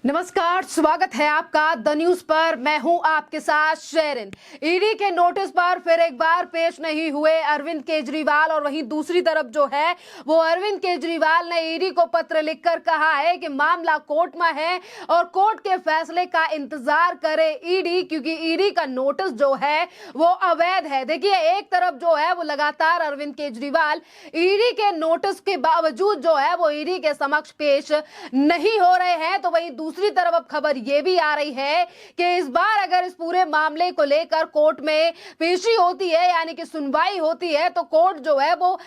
नमस्कार, स्वागत है आपका द न्यूज पर। मैं हूं आपके साथ शेरिन। ईडी के नोटिस पर फिर एक बार पेश नहीं हुए अरविंद केजरीवाल, और वहीं दूसरी तरफ जो है वो अरविंद केजरीवाल ने ईडी को पत्र लिखकर कहा है कि मामला कोर्ट में है और कोर्ट के फैसले का इंतजार करे ईडी, क्योंकि ईडी का नोटिस जो है वो अवैध है। देखिए, एक तरफ जो है वो लगातार अरविंद केजरीवाल ईडी के नोटिस के बावजूद जो है वो ईडी के समक्ष पेश नहीं हो रहे हैं, तो वहीं दूसरी तरफ अब खबर यह भी आ रही है कि इस बार अगर इस पूरे मामले को लेकर कोर्ट में पेशी होती है, यानी कि सुनवाई होती है, तो कोर्ट जो है वो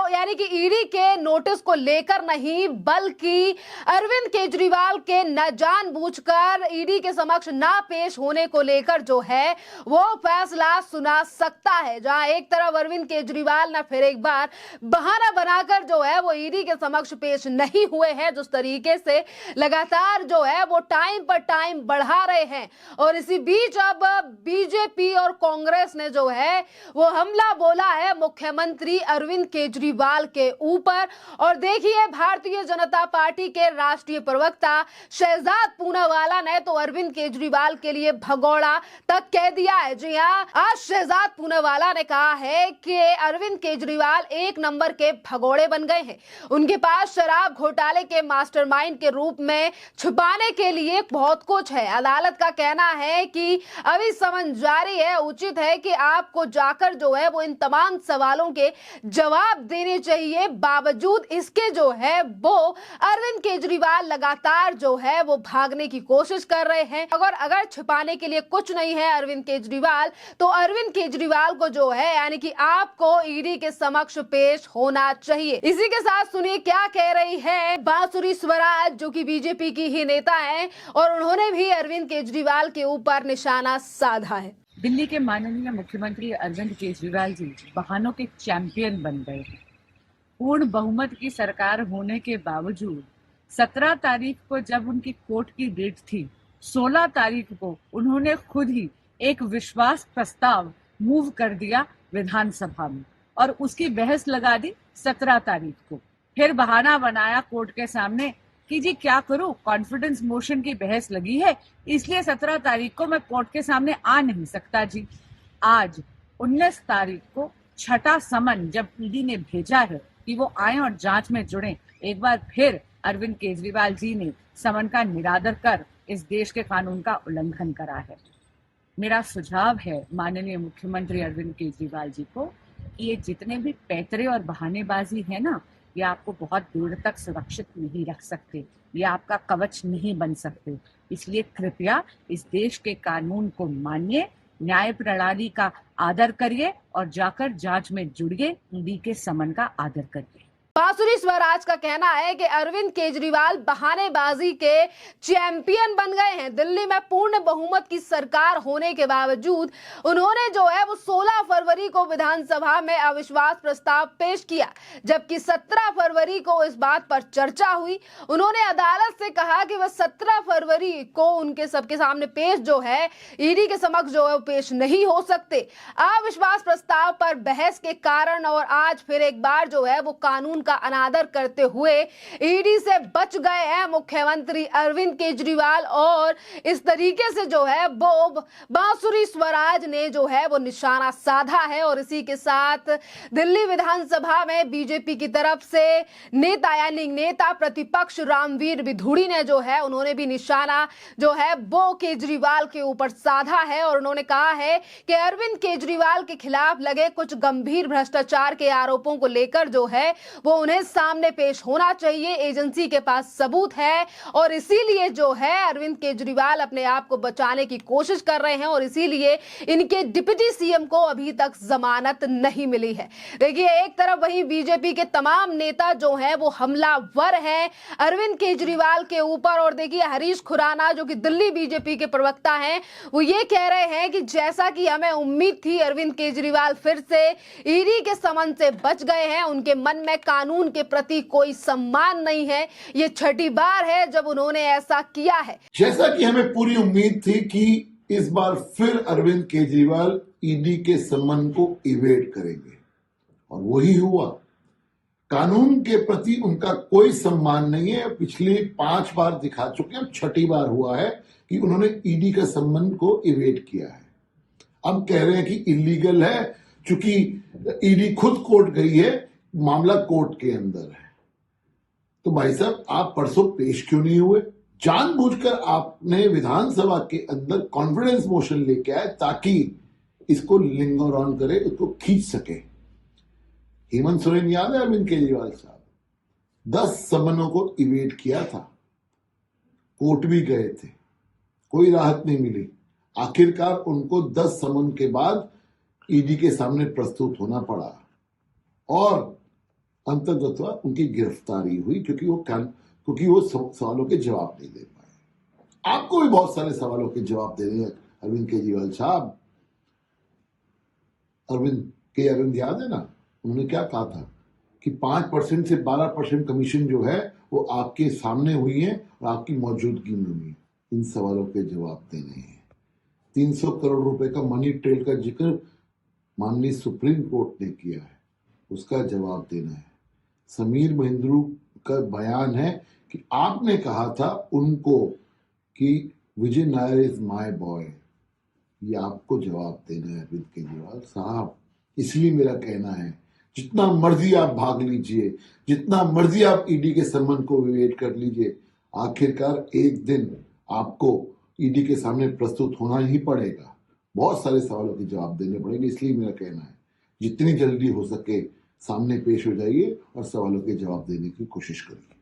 यानी कि ईडी के नोटिस को लेकर नहीं, बल्कि अरविंद केजरीवाल के न जानबूझकर ईडी के समक्ष ना पेश होने को लेकर जो है वो फैसला सुना सकता है। जहां एक तरफ अरविंद केजरीवाल ने फिर एक बार बहाना बनाकर जो है वो ईडी के समक्ष पेश नहीं हुए हैं, जिस तरीके से लगातार जो है वो टाइम पर टाइम बढ़ा रहे हैं, और इसी बीच अब बीजेपी और कांग्रेस ने जो है वो हमला बोला है मुख्यमंत्री अरविंद केजरीवाल के ऊपर। और देखिए, भारतीय जनता पार्टी के राष्ट्रीय प्रवक्ता शहजाद पूनावाला ने तो अरविंद केजरीवाल के लिए भगोड़ा तक कह दिया है। जी हाँ, आज शहजाद पूनावाला ने कहा है कि अरविंद केजरीवाल एक नंबर के भगोड़े बन गए हैं। उनके पास शराब घोटाले के मास्टरमाइंड के रूप में छुपाने के लिए बहुत कुछ है। अदालत का कहना है कि अभी समन जारी है, उचित है कि आपको जाकर जो है वो इन तमाम सवालों के जवाब देने चाहिए। बावजूद इसके जो है वो अरविंद केजरीवाल लगातार जो है वो भागने की कोशिश कर रहे हैं। अगर छुपाने के लिए कुछ नहीं है अरविंद केजरीवाल, तो अरविंद केजरीवाल को जो है यानी कि आपको ईडी के समक्ष पेश होना चाहिए। इसी के साथ सुनिए क्या कह रही है बांसुरी स्वराज, जो कि बीजेपी की ही नेता हैं, और उन्होंने भी अरविंद केजरीवाल के ऊपर निशाना साधा है। दिल्ली के माननीय मुख्यमंत्री अरविंद केजरीवाल जी बहानों के चैंपियन बन गए हैं। पूर्ण बहुमत की सरकार होने के बावजूद 17 तारीख को जब उनकी कोर्ट की डेट थी, 16 तारीख को उन्होंने खुद ही एक विश्वास प्रस्ताव मूव कर दिया विधानसभा में, और उसकी बहस लगा दी 17 तारीख को। फिर बहाना बनाया कोर्ट के सामने कि जी क्या करूं, कॉन्फिडेंस मोशन की बहस लगी है, इसलिए 17 तारीख को मैं कोर्ट के सामने आ नहीं सकता जी। आज 19 तारीख को छठा समन जब ईडी ने भेजा है कि वो आए और जांच में जुड़े, एक बार फिर अरविंद केजरीवाल जी ने समन का निरादर कर इस देश के कानून का उल्लंघन करा है। मेरा सुझाव है माननीय मुख्यमंत्री अरविंद केजरीवाल जी को कि ये जितने भी पैतरे और बहानेबाजी है ना, ये आपको बहुत देर तक सुरक्षित नहीं रख सकते, ये आपका कवच नहीं बन सकते। इसलिए कृपया इस देश के कानून को मानिए, न्याय प्रणाली का आदर करिए और जाकर जांच में जुड़िए, ईडी के समन का आदर करिए। बांसुरी स्वराज का कहना है कि अरविंद केजरीवाल बहानेबाजी के चैंपियन बन गए हैं। दिल्ली में पूर्ण बहुमत की सरकार होने के बावजूद उन्होंने जो है वो 16 फरवरी को विधानसभा में अविश्वास प्रस्ताव पेश किया, जबकि 17 फरवरी को इस बात पर चर्चा हुई। उन्होंने अदालत से कहा कि वह 17 फरवरी को उनके सबके सामने पेश जो है ईडी के समक्ष जो है पेश नहीं हो सकते। अविश्वास प्रस्ताव पर बहस के कारण और आज फिर एक बार जो है वो कानून का अनादर करते हुए ईडी से बच गए हैं मुख्यमंत्री अरविंद केजरीवाल, और इस तरीके से जो है वो बांसुरी स्वराज ने जो है वो निशाना साधा है। और इसी के साथ दिल्ली विधानसभा में बीजेपी की तरफ से नेता यानी नेता प्रतिपक्ष रामवीर विधुड़ी ने जो है उन्होंने भी निशाना जो है वो केजरीवाल के ऊपर साधा है, और उन्होंने कहा है कि अरविंद केजरीवाल के खिलाफ लगे कुछ गंभीर भ्रष्टाचार के आरोपों को लेकर जो है वो उन्हें सामने पेश होना चाहिए। एजेंसी के पास सबूत है, और इसीलिए जो है अरविंद केजरीवाल अपने आप को बचाने की कोशिश कर रहे हैं, और इसीलिए इनके डिप्टी सीएम को अभी तक जमानत नहीं मिली है। देखिए, एक तरफ वही बीजेपी के तमाम नेता जो हैं वो हमलावर हैं अरविंद केजरीवाल के ऊपर, और देखिए हरीश खुराना जो कि दिल्ली बीजेपी के प्रवक्ता हैं, वो ये कह रहे हैं कि जैसा कि हमें उम्मीद थी अरविंद केजरीवाल फिर से ईडी के समन से बच गए हैं। उनके मन में कानून के प्रति कोई सम्मान नहीं है। ये छठी बार है जब उन्होंने ऐसा किया है। जैसा कि हमें पूरी उम्मीद थी कि इस बार फिर अरविंद केजरीवाल ईडी के सम्मान को इवेट करेंगे, और वही हुआ। कानून के प्रति उनका कोई सम्मान नहीं है। पिछले 5 बार दिखा चुके हैं, 6ठी बार हुआ है कि उन्होंने ईडी का सम्मान को इवेट किया है। अब कह रहे हैं कि इलीगल है, चूंकि ईडी खुद कोर्ट गई है, मामला कोर्ट के अंदर है। तो भाई साहब, आप परसों पेश क्यों नहीं हुए? जानबूझकर आपने विधानसभा के अंदर कॉन्फिडेंस मोशन लेके आए ताकि इसको लिंगर ऑन करे, उसको खींच सके। हेमंत सोरेन याद है अरविंद केजरीवाल साहब 10 समनों को इवेट किया था, कोर्ट भी गए थे, कोई राहत नहीं मिली। आखिरकार उनको 10 समन के बाद ईडी के सामने प्रस्तुत होना पड़ा और अंततः उनकी गिरफ्तारी हुई क्योंकि वो सवालों के जवाब नहीं दे पाए। आपको भी बहुत सारे सवालों के जवाब देने हैं अरविंद केजरीवाल साहब। अरविंद याद है ना, उन्होंने क्या कहा था कि 5% से 12% कमीशन जो है वो आपके सामने हुई है और आपकी मौजूदगी में हुई है। इन सवालों के जवाब देने हैं। 300 करोड़ रुपए का मनी ट्रेल का जिक्र माननीय सुप्रीम कोर्ट ने किया है, उसका जवाब देना है। समीर महेंद्रू का बयान है कि आपने कहा था उनको कि विजय नायर इज माय बॉय, ये आपको जवाब देना है अरविंद केजरीवाल साहब। इसलिए मेरा कहना है, जितना मर्जी आप भाग लीजिए, जितना मर्जी आप ईडी के सम्मान को विवेट कर लीजिए, आखिरकार एक दिन आपको ईडी के सामने प्रस्तुत होना ही पड़ेगा। बहुत सारे सवालों के जवाब देने पड़ेंगे। इसलिए मेरा कहना है, जितनी जल्दी हो सके सामने पेश हो जाइए और सवालों के जवाब देने की कोशिश करिए।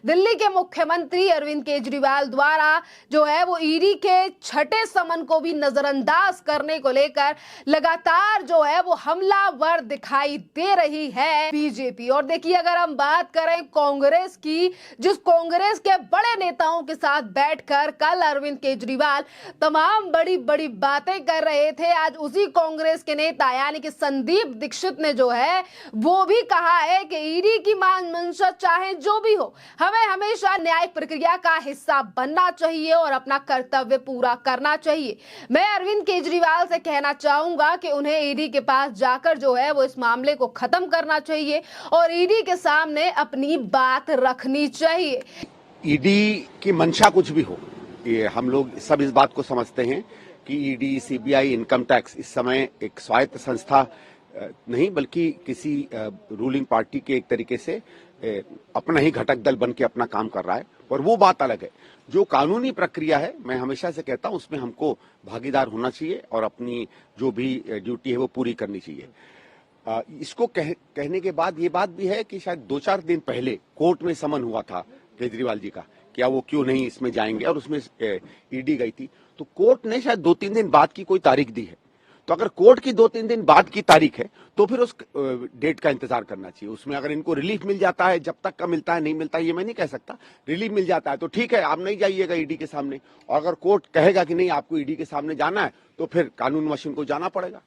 दिल्ली के मुख्यमंत्री अरविंद केजरीवाल द्वारा जो है वो ईडी के 6ठे समन को भी नजरअंदाज करने को लेकर लगातार जो है वो हमलावर दिखाई दे रही है बीजेपी। और देखिए, अगर हम बात करें कांग्रेस की, जिस कांग्रेस के बड़े नेताओं के साथ बैठकर कल अरविंद केजरीवाल तमाम बड़ी बड़ी बातें कर रहे थे, आज उसी कांग्रेस के नेता यानी कि संदीप दीक्षित ने जो है वो भी कहा है कि ईडी की मान मंशा चाहे जो भी हो, हमें हमेशा न्यायिक प्रक्रिया का हिस्सा बनना चाहिए और अपना कर्तव्य पूरा करना चाहिए। मैं अरविंद केजरीवाल से कहना चाहूंगा कि उन्हें ईडी के पास जाकर जो है वो इस मामले को खत्म करना चाहिए और ईडी के सामने अपनी बात रखनी चाहिए। ईडी की मंशा कुछ भी हो, ये हम लोग सब इस बात को समझते हैं कि ईडी, सीबीआई, इनकम टैक्स इस समय एक स्वायत्त संस्था नहीं बल्कि किसी रूलिंग पार्टी के एक तरीके से अपना ही घटक दल बन के अपना काम कर रहा है। और वो बात अलग है, जो कानूनी प्रक्रिया है, मैं हमेशा से कहता हूं उसमें हमको भागीदार होना चाहिए और अपनी जो भी ड्यूटी है वो पूरी करनी चाहिए। इसको कहने के बाद ये बात भी है कि शायद 2-4 दिन पहले कोर्ट में समन हुआ था केजरीवाल जी का, क्या वो क्यों नहीं इसमें जाएंगे, और उसमें ईडी गई थी। तो कोर्ट ने शायद 2-3 दिन बाद की कोई तारीख दी है। तो अगर कोर्ट की 2-3 दिन बाद की तारीख है तो फिर उस डेट का इंतजार करना चाहिए। उसमें अगर इनको रिलीफ मिल जाता है, जब तक का मिलता है नहीं मिलता है ये मैं नहीं कह सकता, रिलीफ मिल जाता है तो ठीक है, आप नहीं जाइएगा ईडी के सामने। और अगर कोर्ट कहेगा कि नहीं आपको ईडी के सामने जाना है तो फिर कानून मशीन को जाना पड़ेगा।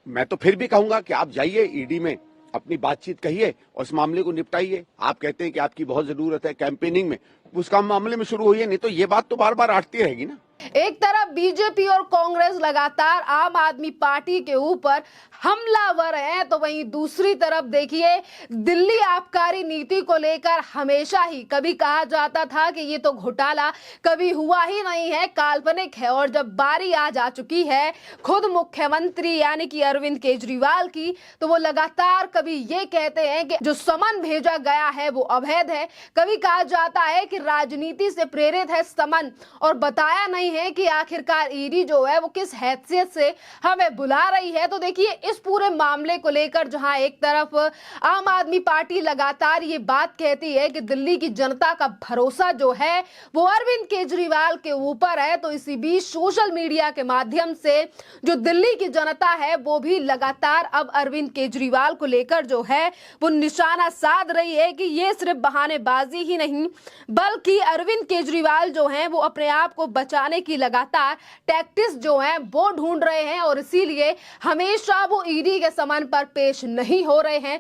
मैं तो फिर भी कहूंगा कि आप जाइए ईडी में, अपनी बातचीत कहिए और इस मामले को निपटाइए। आप कहते हैं कि आपकी बहुत जरूरत है कैंपेनिंग में, उसका मामले में शुरू होइए, नहीं तो ये बात तो बार बार आती रहेगी ना। एक तरफ बीजेपी और कांग्रेस लगातार आम आदमी पार्टी के ऊपर हमलावर है, तो वहीं दूसरी तरफ देखिए दिल्ली आबकारी नीति को लेकर हमेशा ही कभी कहा जाता था कि ये तो घोटाला कभी हुआ ही नहीं है, काल्पनिक है। और जब बारी आ जा चुकी है खुद मुख्यमंत्री यानी कि अरविंद केजरीवाल की, तो वो लगातार कभी ये कहते हैं कि जो समन भेजा गया है वो अवैध है, कभी कहा जाता है कि राजनीति से प्रेरित है समन, और बताया नहीं है कि आखिरकार ईडी जो है वो किस हैसियत से हमें बुला रही है। तो देखिए, इस पूरे मामले को लेकर जहां एक तरफ आम आदमी पार्टी लगातार ये बात कहती है कि दिल्ली की जनता का भरोसा जो है वो अरविंद केजरीवाल के ऊपर है, तो इसी बीच सोशल मीडिया के माध्यम से जो दिल्ली की जनता है वो भी लगातार अब अरविंद केजरीवाल को लेकर जो है वो निशाना साध रही है कि ये सिर्फ बहानेबाजी ही नहीं बल्कि अरविंद केजरीवाल जो है वो अपने आप को बचाने की लगातार टैक्टिक्स जो हैं वो ढूंढ रहे हैं और इसीलिए हमेशा वो ईडी के समन पर पेश नहीं हो रहे हैं।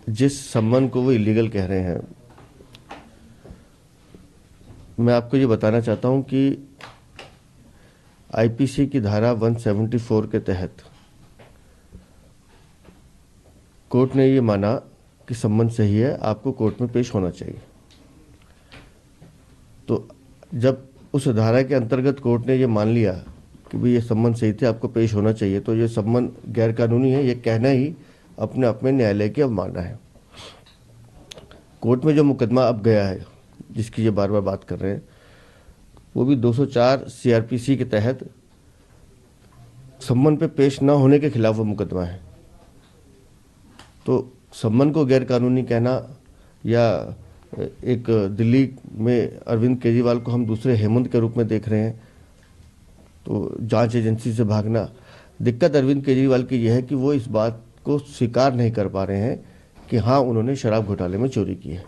जिस सम्मन को वो इलीगल कह रहे हैं, मैं आपको ये बताना चाहता हूं कि आईपीसी की धारा 174 के तहत कोर्ट ने ये माना कि सम्मन सही है, आपको कोर्ट में पेश होना चाहिए। तो जब उस धारा के अंतर्गत कोर्ट ने ये मान लिया कि भाई ये सम्मन सही थे, आपको पेश होना चाहिए, तो ये सम्मन गैरकानूनी है, ये कहना ही अपने आप में न्यायालय की अवमानना है। कोर्ट में जो मुकदमा अब गया है, जिसकी ये बार बार बात कर रहे हैं, वो भी 204 CRPC के तहत सम्मन पे पेश न होने के खिलाफ वो मुकदमा है। तो सम्मन को गैरकानूनी कहना, या एक दिल्ली में अरविंद केजरीवाल को हम दूसरे हेमंत के रूप में देख रहे हैं, तो जांच एजेंसी से भागना। दिक्कत अरविंद केजरीवाल की यह है कि वो इस बात को स्वीकार नहीं कर पा रहे हैं कि हाँ, उन्होंने शराब घोटाले में चोरी की है।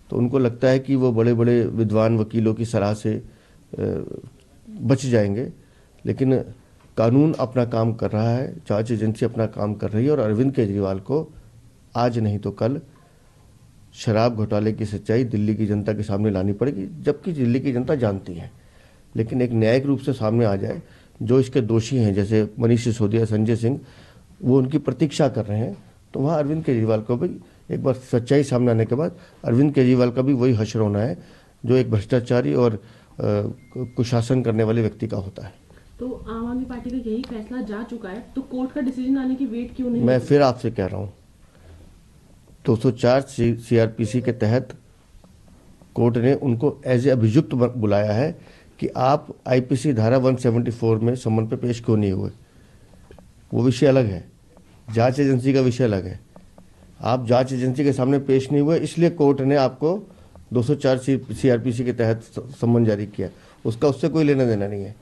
तो उनको लगता है कि वो बड़े बड़े विद्वान वकीलों की सलाह से बच जाएंगे, लेकिन कानून अपना काम कर रहा है, जांच एजेंसी अपना काम कर रही है, और अरविंद केजरीवाल को आज नहीं तो कल शराब घोटाले की सच्चाई दिल्ली की जनता के सामने लानी पड़ेगी, जबकि दिल्ली की जनता जानती है। लेकिन एक न्यायिक रूप से सामने आ जाए, जो इसके दोषी हैं जैसे मनीष सिसोदिया, संजय सिंह, वो उनकी प्रतीक्षा कर रहे हैं, तो वहाँ अरविंद केजरीवाल को भी एक बार सच्चाई सामने आने के बाद अरविंद केजरीवाल का भी वही हश्र होना है जो एक भ्रष्टाचारी और कुशासन करने वाले व्यक्ति का होता है। तो आम आदमी पार्टी का यही फैसला जा चुका है, तो कोर्ट का डिसीजन आने की वेट क्यों नहीं? मैं फिर आपसे कह रहा हूँ, 204 CRPC के तहत कोर्ट ने उनको एज ए अभियुक्त बुलाया है कि आप IPC धारा 174 में सम्मन पे पेश क्यों नहीं हुए। वो विषय अलग है, जांच एजेंसी का विषय अलग है। आप जांच एजेंसी के सामने पेश नहीं हुए, इसलिए कोर्ट ने आपको 204 CRPC के तहत सम्मन जारी किया। उसका उससे कोई लेना देना नहीं है,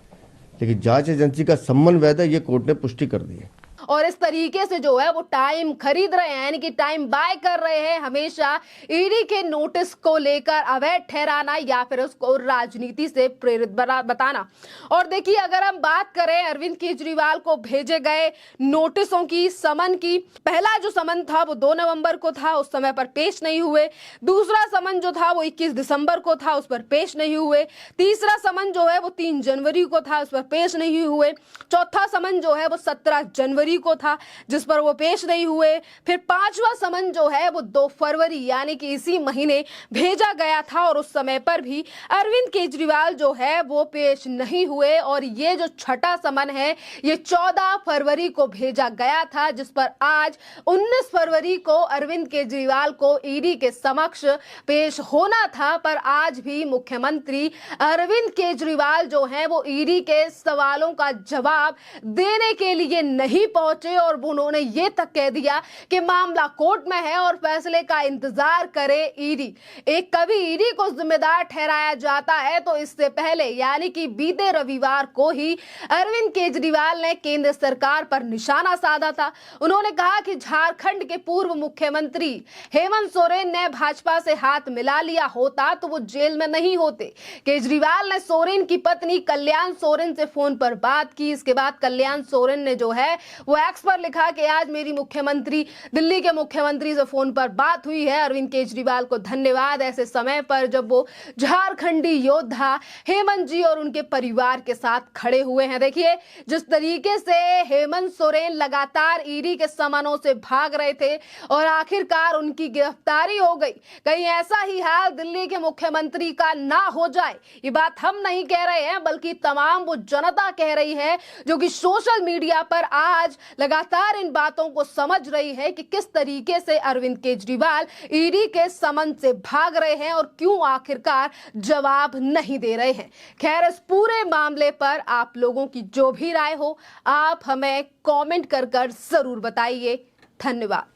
लेकिन जांच एजेंसी का सम्मन वैध है, ये कोर्ट ने पुष्टि कर दी है। और इस तरीके से जो है वो टाइम खरीद रहे हैं, यानी कि टाइम बाय कर रहे हैं हमेशा ईडी के नोटिस को लेकर अवैध ठहराना या फिर उसको राजनीति से प्रेरित बताना। और देखिए, अगर हम बात करें अरविंद केजरीवाल को भेजे गए नोटिसों की, समन की, पहला जो समन था वो 2 नवंबर को था, उस समय पर पेश नहीं हुए। दूसरा समन जो था वो 21 दिसंबर को था, उस पर पेश नहीं हुए। तीसरा समन जो है वो 3 जनवरी को था, उस पर पेश नहीं हुए। चौथा समन जो है वो 17 जनवरी को था, जिस पर वो पेश नहीं हुए। फिर 5वां समन जो है वो 2 फरवरी यानी कि इसी महीने भेजा गया था, और उस समय पर भी अरविंद केजरीवाल जो है वो पेश नहीं हुए। और ये जो छठा समन है ये 14 फरवरी को भेजा गया था, जिस पर आज 19 फरवरी को अरविंद केजरीवाल को ईडी के समक्ष पेश होना था। पर आज भी मुख्यमंत्री अरविंद केजरीवाल जो है वो ईडी के सवालों का जवाब देने के लिए नहीं पहुंचे, और उन्होंने ये तक कह दिया कि मामला कोर्ट में है और फैसले का इंतजार करे ईडी। एक कभी ईडी को जिम्मेदार ठहराया जाता है तो इससे पहले यानी कि बीते रविवार को ही अरविंद केजरीवाल ने केंद्र सरकार पर निशाना साधा था। उन्होंने कहा कि झारखंड के पूर्व मुख्यमंत्री हेमंत सोरेन ने भाजपा से हाथ मिला लिया होता तो वो जेल में नहीं होते। केजरीवाल ने सोरेन की पत्नी कल्याण सोरेन से फोन पर बात की। इसके बाद कल्याण सोरेन ने जो है वो एक्स पर लिखा कि आज मेरी मुख्यमंत्री दिल्ली के मुख्यमंत्री से फोन पर बात हुई है। अरविंद केजरीवाल को धन्यवाद ऐसे समय पर जब वो झारखंडी योद्धा हेमंत जी और उनके परिवार के साथ खड़े हुए हैं। देखिए, जिस तरीके से हेमंत सोरेन लगातार ईडी के समनों से भाग रहे थे और आखिरकार उनकी गिरफ्तारी हो गई, कहीं ऐसा ही हाल दिल्ली के मुख्यमंत्री का ना हो जाए। ये बात हम नहीं कह रहे हैं, बल्कि तमाम वो जनता कह रही है जो कि सोशल मीडिया पर आज लगातार इन बातों को समझ रही है कि किस तरीके से अरविंद केजरीवाल ईडी के समन से भाग रहे हैं और क्यों आखिरकार जवाब नहीं दे रहे हैं। खैर, इस पूरे मामले पर आप लोगों की जो भी राय हो आप हमें कमेंट कर जरूर बताइए। धन्यवाद।